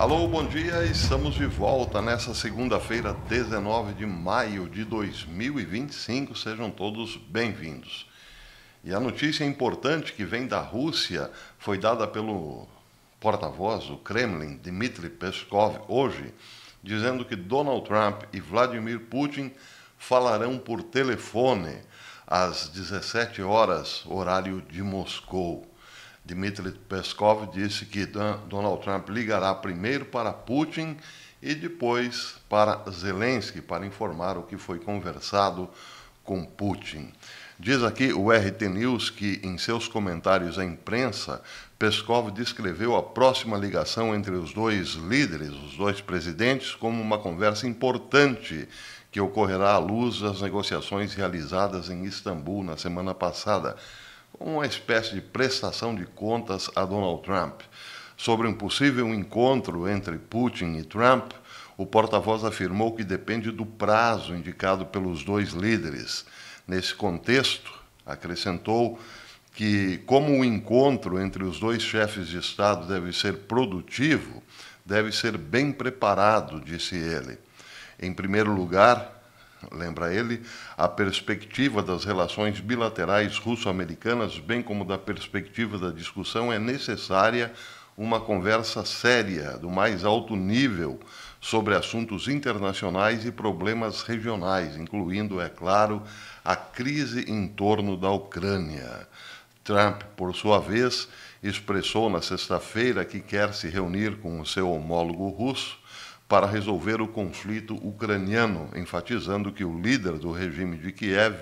Alô, bom dia, estamos de volta nessa segunda-feira, 19 de maio de 2025, sejam todos bem-vindos. E a notícia importante que vem da Rússia foi dada pelo porta-voz do Kremlin, Dmitry Peskov, hoje, dizendo que Donald Trump e Vladimir Putin falarão por telefone às 17 horas, horário de Moscou. Dmitry Peskov disse que Donald Trump ligará primeiro para Putin e depois para Zelensky para informar o que foi conversado com Putin. Diz aqui o RT News que, em seus comentários à imprensa, Peskov descreveu a próxima ligação entre os dois líderes, os dois presidentes, como uma conversa importante que ocorrerá à luz das negociações realizadas em Istambul na semana passada, uma espécie de prestação de contas a Donald Trump. Sobre um possível encontro entre Putin e Trump, o porta-voz afirmou que depende do prazo indicado pelos dois líderes. Nesse contexto, acrescentou que, como o encontro entre os dois chefes de Estado deve ser produtivo, deve ser bem preparado, disse ele. Em primeiro lugar, lembra ele, a perspectiva das relações bilaterais russo-americanas, bem como da perspectiva da discussão, é necessária uma conversa séria, do mais alto nível, sobre assuntos internacionais e problemas regionais, incluindo, é claro, a crise em torno da Ucrânia. Trump, por sua vez, expressou na sexta-feira que quer se reunir com o seu homólogo russo para resolver o conflito ucraniano, enfatizando que o líder do regime de Kiev,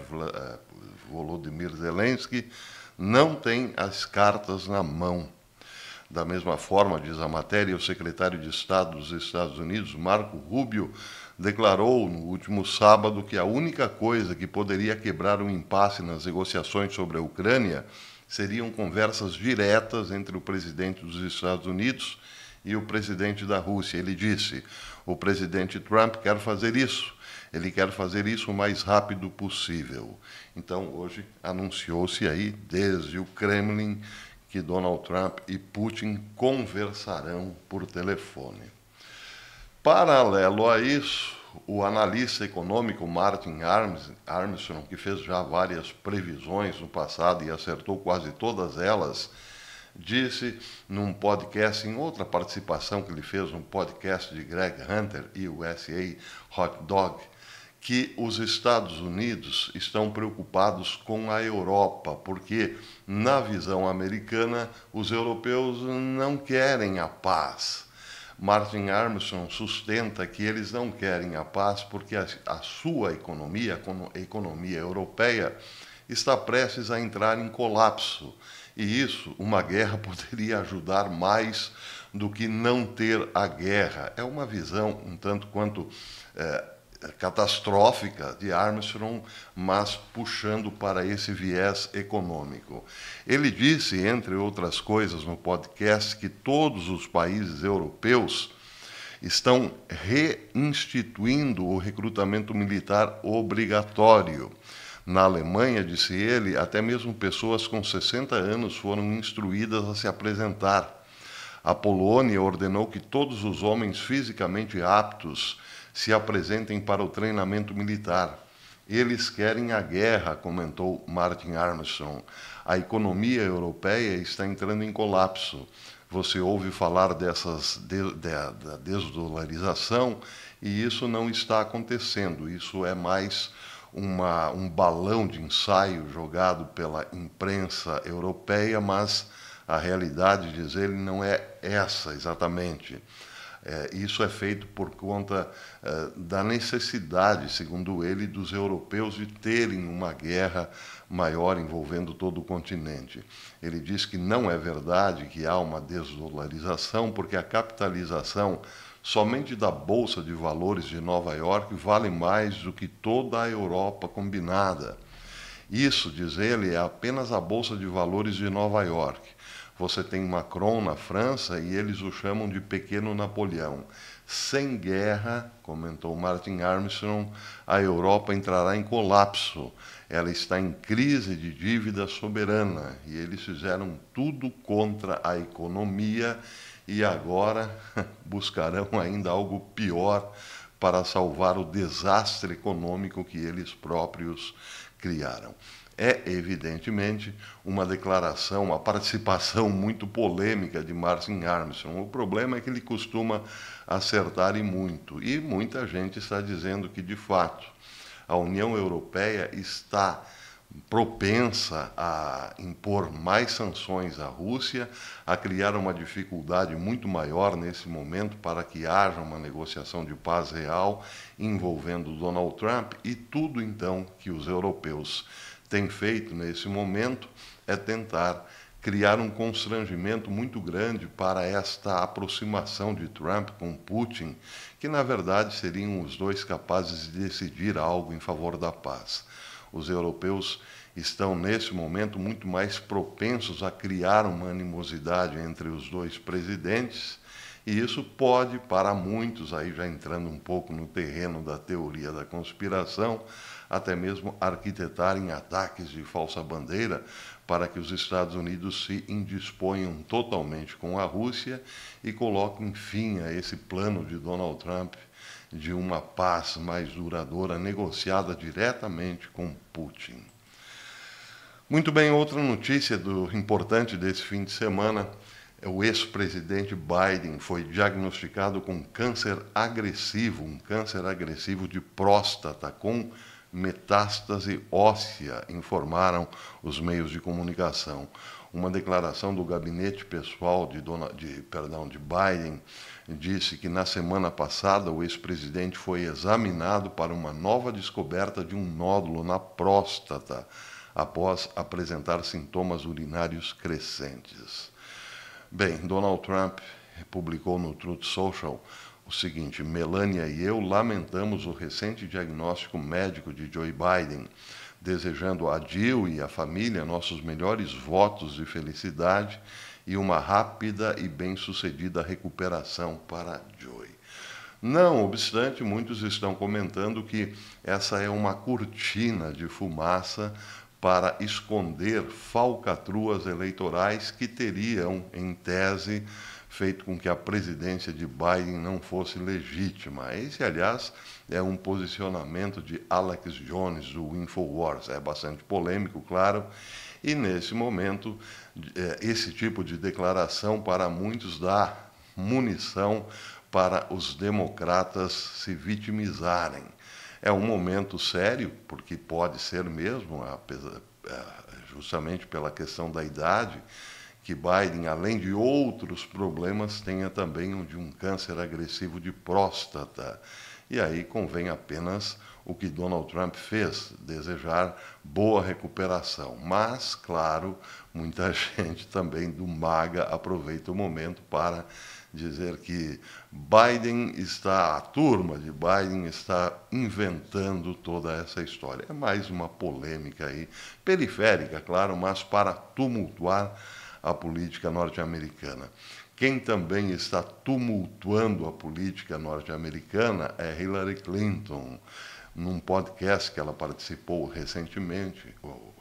Volodymyr Zelensky, não tem as cartas na mão. Da mesma forma, diz a matéria, o secretário de Estado dos Estados Unidos, Marco Rubio, declarou no último sábado que a única coisa que poderia quebrar o impasse nas negociações sobre a Ucrânia seriam conversas diretas entre o presidente dos Estados Unidos e o presidente da Rússia. Ele disse: o presidente Trump quer fazer isso, ele quer fazer isso o mais rápido possível. Então, hoje, anunciou-se aí, desde o Kremlin, que Donald Trump e Putin conversarão por telefone. Paralelo a isso, o analista econômico Martin Armstrong, que fez já várias previsões no passado e acertou quase todas elas, disse num podcast, em outra participação que ele fez no podcast de Greg Hunter e o USA Hot Dog, que os Estados Unidos estão preocupados com a Europa, porque, na visão americana, os europeus não querem a paz. Martin Armstrong sustenta que eles não querem a paz porque a sua economia, a economia europeia, está prestes a entrar em colapso. E isso, uma guerra poderia ajudar mais do que não ter a guerra. É uma visão um tanto quanto catastrófica de Armstrong, mas puxando para esse viés econômico. Ele disse, entre outras coisas, no podcast, que todos os países europeus estão reinstituindo o recrutamento militar obrigatório. Na Alemanha, disse ele, até mesmo pessoas com 60 anos foram instruídas a se apresentar. A Polônia ordenou que todos os homens fisicamente aptos se apresentem para o treinamento militar. Eles querem a guerra, comentou Martin Armstrong. A economia europeia está entrando em colapso. Você ouve falar da desdolarização e isso não está acontecendo. Isso é mais um balão de ensaio jogado pela imprensa europeia, mas a realidade, diz ele, não é essa exatamente. Isso é feito por conta da necessidade, segundo ele, dos europeus de terem uma guerra maior envolvendo todo o continente. Ele diz que não é verdade que há uma desdolarização, porque a capitalização somente da Bolsa de Valores de Nova York vale mais do que toda a Europa combinada. Isso, diz ele, é apenas a Bolsa de Valores de Nova York. Você tem Macron na França e eles o chamam de pequeno Napoleão. Sem guerra, comentou Martin Armstrong, a Europa entrará em colapso. Ela está em crise de dívida soberana e eles fizeram tudo contra a economia e agora buscarão ainda algo pior para salvar o desastre econômico que eles próprios criaram. É, evidentemente, uma declaração, uma participação muito polêmica de Martin Armstrong. O problema é que ele costuma acertar e muito. E muita gente está dizendo que, de fato, a União Europeia está propensa a impor mais sanções à Rússia, a criar uma dificuldade muito maior nesse momento para que haja uma negociação de paz real envolvendo Donald Trump, e tudo então que os europeus têm feito nesse momento é tentar criar um constrangimento muito grande para esta aproximação de Trump com Putin, que na verdade seriam os dois capazes de decidir algo em favor da paz. Os europeus estão, nesse momento, muito mais propensos a criar uma animosidade entre os dois presidentes, e isso pode, para muitos, aí já entrando um pouco no terreno da teoria da conspiração, até mesmo arquitetarem ataques de falsa bandeira para que os Estados Unidos se indisponham totalmente com a Rússia e coloquem fim a esse plano de Donald Trump de uma paz mais duradoura, negociada diretamente com Putin. Muito bem, outra notícia importante desse fim de semana é o ex-presidente Biden foi diagnosticado com câncer agressivo, um câncer agressivo de próstata, com metástase óssea, informaram os meios de comunicação. Uma declaração do gabinete pessoal de Biden disse que na semana passada o ex-presidente foi examinado para uma nova descoberta de um nódulo na próstata, após apresentar sintomas urinários crescentes. Bem, Donald Trump publicou no Truth Social o seguinte: Melania e eu lamentamos o recente diagnóstico médico de Joe Biden, desejando a Jill e a família nossos melhores votos de felicidade e uma rápida e bem-sucedida recuperação para Joe. Não obstante, muitos estão comentando que essa é uma cortina de fumaça para esconder falcatruas eleitorais que teriam, em tese, feito com que a presidência de Biden não fosse legítima. Esse, aliás, é um posicionamento de Alex Jones, do InfoWars. É bastante polêmico, claro, e nesse momento, esse tipo de declaração para muitos dá munição para os democratas se vitimizarem. É um momento sério, porque pode ser mesmo, justamente pela questão da idade, que Biden, além de outros problemas, tenha também de um câncer agressivo de próstata. E aí convém apenas o que Donald Trump fez, desejar boa recuperação. Mas, claro, muita gente também do MAGA aproveita o momento para dizer que a turma de Biden está inventando toda essa história. É mais uma polêmica aí, periférica, claro, mas para tumultuar a política norte-americana. Quem também está tumultuando a política norte-americana é Hillary Clinton. Num podcast que ela participou recentemente,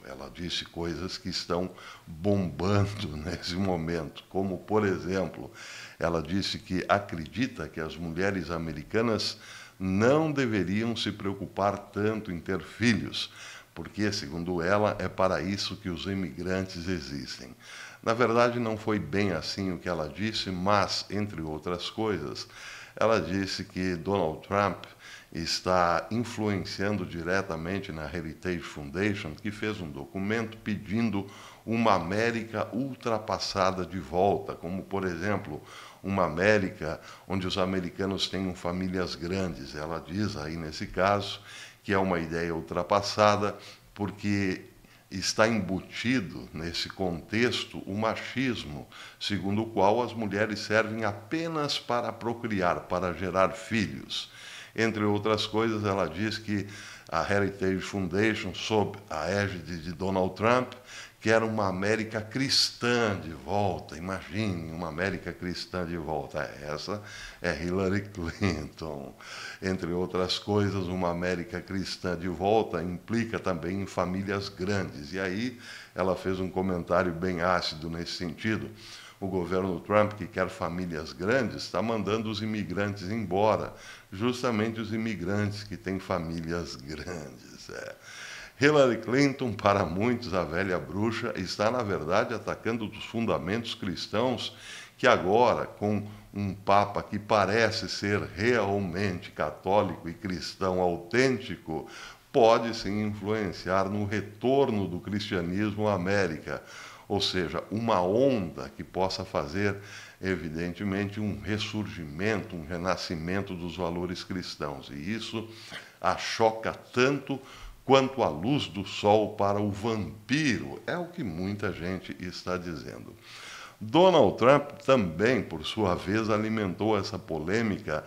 ela disse coisas que estão bombando nesse momento, como, por exemplo, ela disse que acredita que as mulheres americanas não deveriam se preocupar tanto em ter filhos, porque, segundo ela, é para isso que os imigrantes existem. Na verdade, não foi bem assim o que ela disse, mas, entre outras coisas, ela disse que Donald Trump está influenciando diretamente na Heritage Foundation, que fez um documento pedindo uma América ultrapassada de volta, como, por exemplo, uma América onde os americanos tenham famílias grandes. Ela diz aí, nesse caso, que é uma ideia ultrapassada porque está embutido nesse contexto o machismo, segundo o qual as mulheres servem apenas para procriar, para gerar filhos. Entre outras coisas, ela diz que a Heritage Foundation, sob a égide de Donald Trump, quer uma América cristã de volta. Imagine uma América cristã de volta. Essa é Hillary Clinton. Entre outras coisas, uma América cristã de volta implica também em famílias grandes. E aí ela fez um comentário bem ácido nesse sentido, o governo Trump, que quer famílias grandes, está mandando os imigrantes embora, justamente os imigrantes que têm famílias grandes. Hillary Clinton, para muitos, a velha bruxa, está, na verdade, atacando os fundamentos cristãos que agora, com um Papa que parece ser realmente católico e cristão autêntico, pode sim influenciar no retorno do cristianismo à América, ou seja, uma onda que possa fazer, evidentemente, um ressurgimento, um renascimento dos valores cristãos. E isso a choca tanto quanto a luz do sol para o vampiro, é o que muita gente está dizendo. Donald Trump também, por sua vez, alimentou essa polêmica,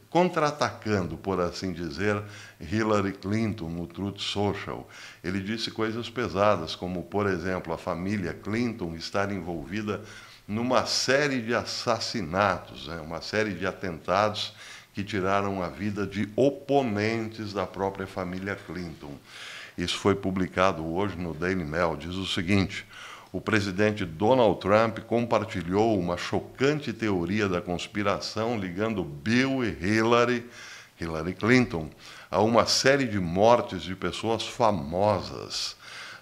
contra-atacando, por assim dizer, Hillary Clinton no Truth Social. Ele disse coisas pesadas, como, por exemplo, a família Clinton estar envolvida numa série de assassinatos, uma série de atentados que tiraram a vida de oponentes da própria família Clinton. Isso foi publicado hoje no Daily Mail. Diz o seguinte: o presidente Donald Trump compartilhou uma chocante teoria da conspiração ligando Bill e Hillary Clinton, a uma série de mortes de pessoas famosas.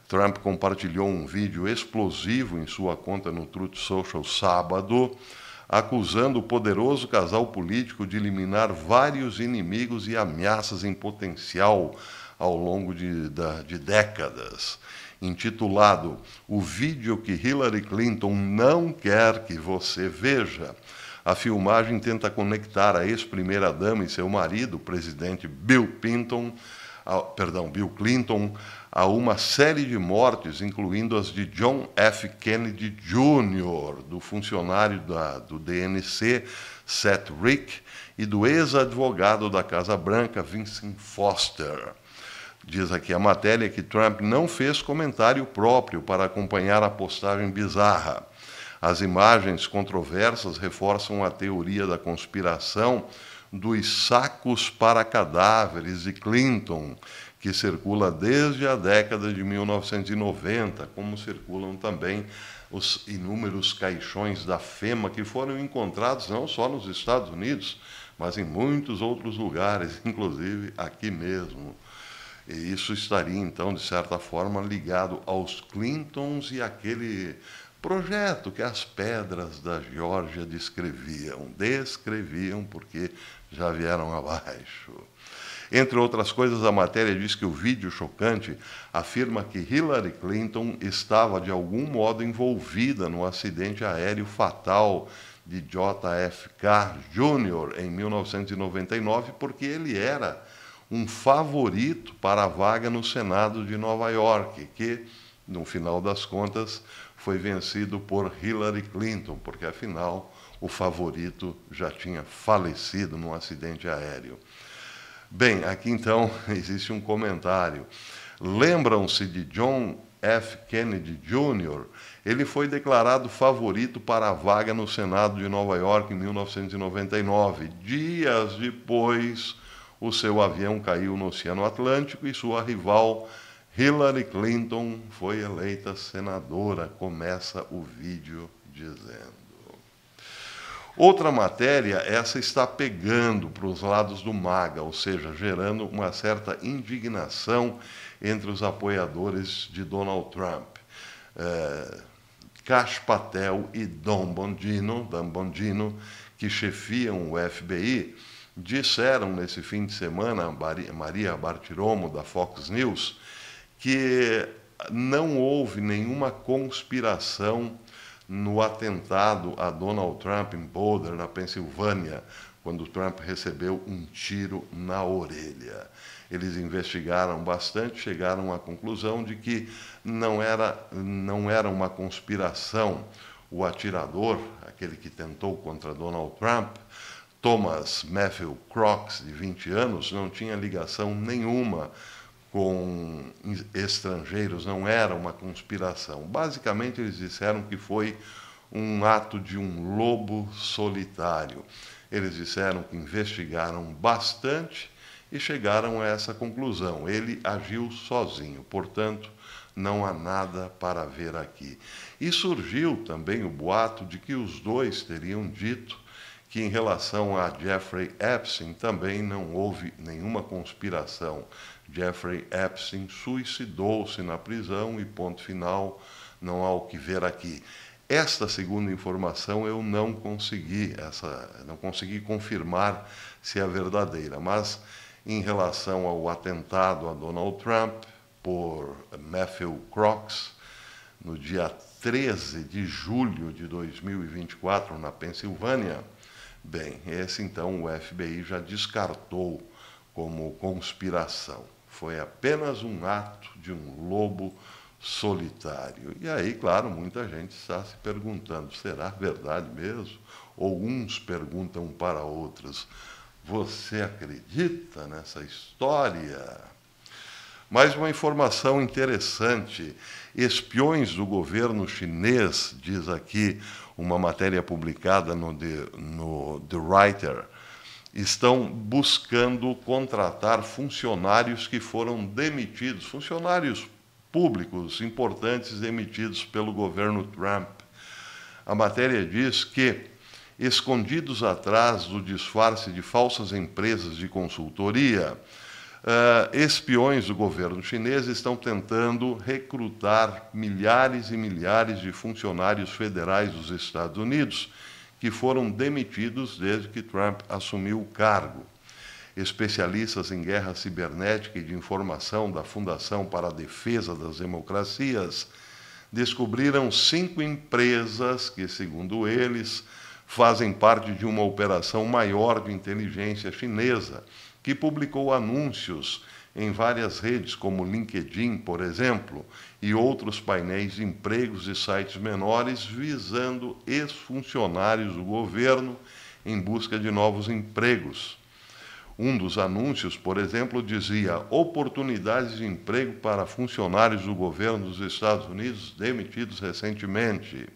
Trump compartilhou um vídeo explosivo em sua conta no Truth Social sábado, acusando o poderoso casal político de eliminar vários inimigos e ameaças em potencial ao longo de décadas. Intitulado "O vídeo que Hillary Clinton não quer que você veja", a filmagem tenta conectar a ex-primeira-dama e seu marido, o presidente Bill Clinton, a uma série de mortes, incluindo as de John F. Kennedy Jr., do funcionário do DNC, Seth Rich, e do ex-advogado da Casa Branca, Vincent Foster. Diz aqui a matéria que Trump não fez comentário próprio para acompanhar a postagem bizarra. As imagens controversas reforçam a teoria da conspiração dos sacos para cadáveres de Clinton, que circula desde a década de 1990, como circulam também os inúmeros caixões da FEMA que foram encontrados não só nos Estados Unidos, mas em muitos outros lugares, inclusive aqui mesmo. E isso estaria, então, de certa forma, ligado aos Clintons e aquele projeto que as pedras da Geórgia descreviam, porque já vieram abaixo. Entre outras coisas, a matéria diz que o vídeo chocante afirma que Hillary Clinton estava, de algum modo, envolvida no acidente aéreo fatal de JFK Jr. em 1999, porque ele era um favorito para a vaga no Senado de Nova York, que, no final das contas, foi vencido por Hillary Clinton, porque, afinal, o favorito já tinha falecido num acidente aéreo. Bem, aqui, então, existe um comentário. Lembram-se de John F. Kennedy Jr.? Ele foi declarado favorito para a vaga no Senado de Nova York em 1999. Dias depois, o seu avião caiu no Oceano Atlântico e sua rival Hillary Clinton foi eleita senadora, começa o vídeo dizendo. Outra matéria, essa está pegando para os lados do MAGA, ou seja, gerando uma certa indignação entre os apoiadores de Donald Trump. Kash Patel e Dan Bongino, que chefiam o FBI, disseram nesse fim de semana a Maria Bartiromo, da Fox News, que não houve nenhuma conspiração no atentado a Donald Trump em Boulder, na Pensilvânia, quando Trump recebeu um tiro na orelha. Eles investigaram bastante, chegaram à conclusão de que não era uma conspiração. O atirador, aquele que tentou contra Donald Trump, Thomas Matthew Crooks, de 20 anos, não tinha ligação nenhuma com estrangeiros, não era uma conspiração. Basicamente, eles disseram que foi um ato de um lobo solitário. Eles disseram que investigaram bastante e chegaram a essa conclusão. Ele agiu sozinho, portanto, não há nada para ver aqui. E surgiu também o boato de que os dois teriam dito que, em relação a Jeffrey Epstein, também não houve nenhuma conspiração. Jeffrey Epstein suicidou-se na prisão e ponto final, não há o que ver aqui. Esta segunda informação eu não consegui confirmar se é verdadeira, mas em relação ao atentado a Donald Trump por Matthew Crooks, no dia 13 de julho de 2024, na Pensilvânia, bem, esse então o FBI já descartou como conspiração. Foi apenas um ato de um lobo solitário. E aí, claro, muita gente está se perguntando, será verdade mesmo? Ou uns perguntam para outros, você acredita nessa história? Mais uma informação interessante, espiões do governo chinês, diz aqui uma matéria publicada no The Writer, estão buscando contratar funcionários que foram demitidos, funcionários públicos importantes demitidos pelo governo Trump. A matéria diz que, escondidos atrás do disfarce de falsas empresas de consultoria, espiões do governo chinês estão tentando recrutar milhares e milhares de funcionários federais dos Estados Unidos que foram demitidos desde que Trump assumiu o cargo. Especialistas em guerra cibernética e de informação da Fundação para a Defesa das Democracias descobriram 5 empresas que, segundo eles, fazem parte de uma operação maior de inteligência chinesa, que publicou anúncios em várias redes, como LinkedIn, por exemplo, e outros painéis de empregos e sites menores, visando ex-funcionários do governo em busca de novos empregos. Um dos anúncios, por exemplo, dizia: oportunidades de emprego para funcionários do governo dos Estados Unidos demitidos recentemente.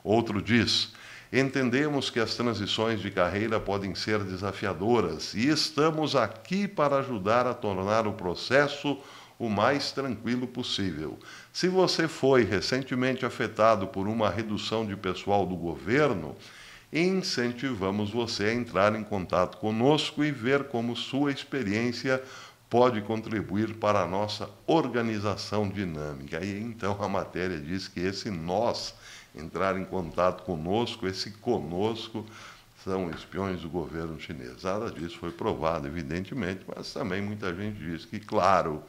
Outro diz: entendemos que as transições de carreira podem ser desafiadoras e estamos aqui para ajudar a tornar o processo o mais tranquilo possível. Se você foi recentemente afetado por uma redução de pessoal do governo, incentivamos você a entrar em contato conosco e ver como sua experiência pode contribuir para a nossa organização dinâmica. E então a matéria diz que esse nós, entrar em contato conosco, esse conosco, são espiões do governo chinês. Nada disso foi provado, evidentemente, mas também muita gente diz que, claro,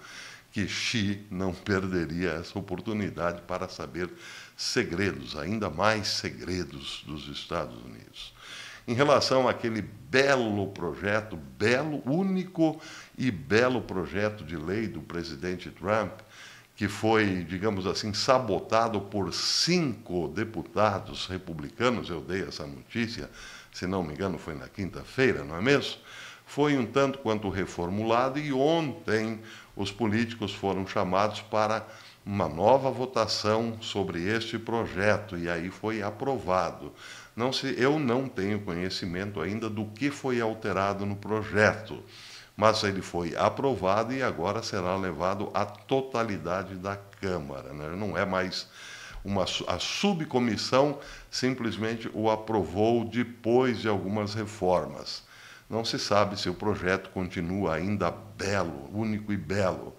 que Xi não perderia essa oportunidade para saber segredos, ainda mais segredos dos Estados Unidos. Em relação àquele belo projeto, único e belo projeto de lei do presidente Trump, que foi, digamos assim, sabotado por 5 deputados republicanos, eu dei essa notícia, se não me engano foi na quinta-feira, não é mesmo? Foi um tanto quanto reformulado e ontem os políticos foram chamados para uma nova votação sobre este projeto e aí foi aprovado. Eu não tenho conhecimento ainda do que foi alterado no projeto, mas ele foi aprovado e agora será levado à totalidade da Câmara, né? Não é mais a subcomissão simplesmente o aprovou depois de algumas reformas. Não se sabe se o projeto continua ainda belo, único e belo.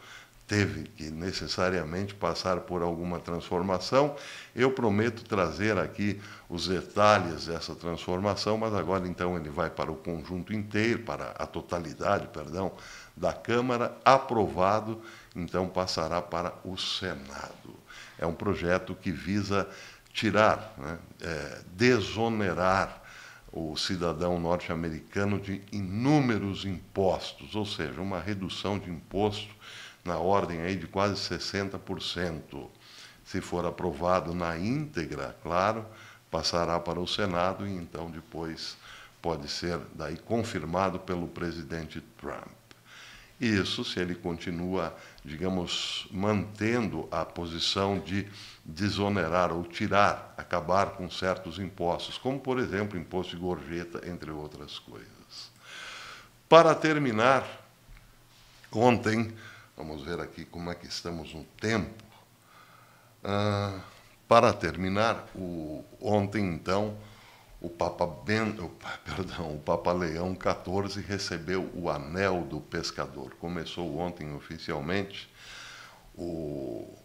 Teve que necessariamente passar por alguma transformação. Eu prometo trazer aqui os detalhes dessa transformação, mas agora então ele vai para o conjunto inteiro, para a totalidade, perdão, da Câmara, aprovado, então passará para o Senado. É um projeto que visa tirar, desonerar o cidadão norte-americano de inúmeros impostos, ou seja, uma redução de imposto na ordem aí de quase 60%. Se for aprovado na íntegra, claro, passará para o Senado e então depois pode ser daí confirmado pelo presidente Trump. Isso se ele continua, digamos, mantendo a posição de desonerar ou tirar, acabar com certos impostos, como, por exemplo, imposto de gorjeta, entre outras coisas. Para terminar, ontem, vamos ver aqui como é que estamos no tempo, Para terminar, ontem, então, o Papa Leão XIV recebeu o Anel do Pescador. Começou ontem, oficialmente, o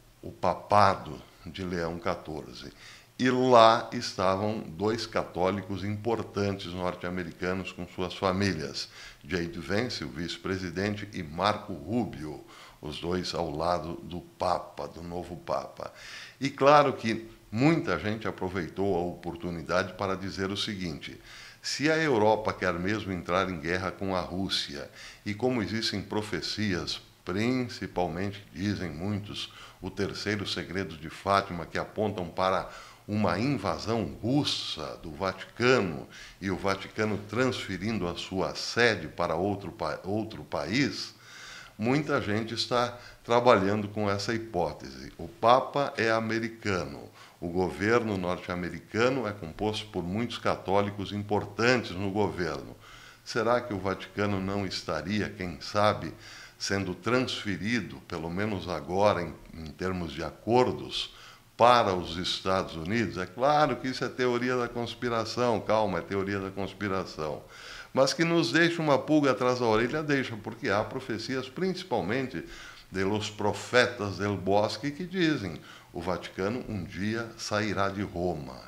papado de Leão XIV. E lá estavam dois católicos importantes norte-americanos com suas famílias, J.D. Vance, o vice-presidente, e Marco Rubio, os dois ao lado do Papa, do novo Papa. E claro que muita gente aproveitou a oportunidade para dizer o seguinte: se a Europa quer mesmo entrar em guerra com a Rússia, e como existem profecias, principalmente, dizem muitos, o terceiro segredo de Fátima, que apontam para uma invasão russa do Vaticano e o Vaticano transferindo a sua sede para outro país, muita gente está trabalhando com essa hipótese. O Papa é americano, o governo norte-americano é composto por muitos católicos importantes no governo. Será que o Vaticano não estaria, quem sabe, sendo transferido, pelo menos agora, em termos de acordos, para os Estados Unidos? É claro que isso é teoria da conspiração, calma, é teoria da conspiração. Mas que nos deixa uma pulga atrás da orelha, deixa, porque há profecias, principalmente de los profetas del Bosque, que dizem: o Vaticano um dia sairá de Roma.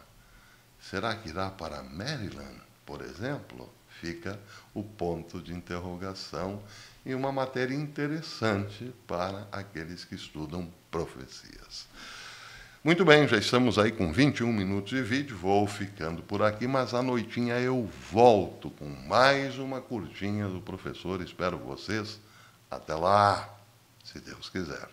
Será que irá para Maryland, por exemplo? Fica o ponto de interrogação e uma matéria interessante para aqueles que estudam profecias. Muito bem, já estamos aí com 21 minutos de vídeo, vou ficando por aqui, mas à noitinha eu volto com mais uma curtinha do professor, espero vocês. Até lá, se Deus quiser.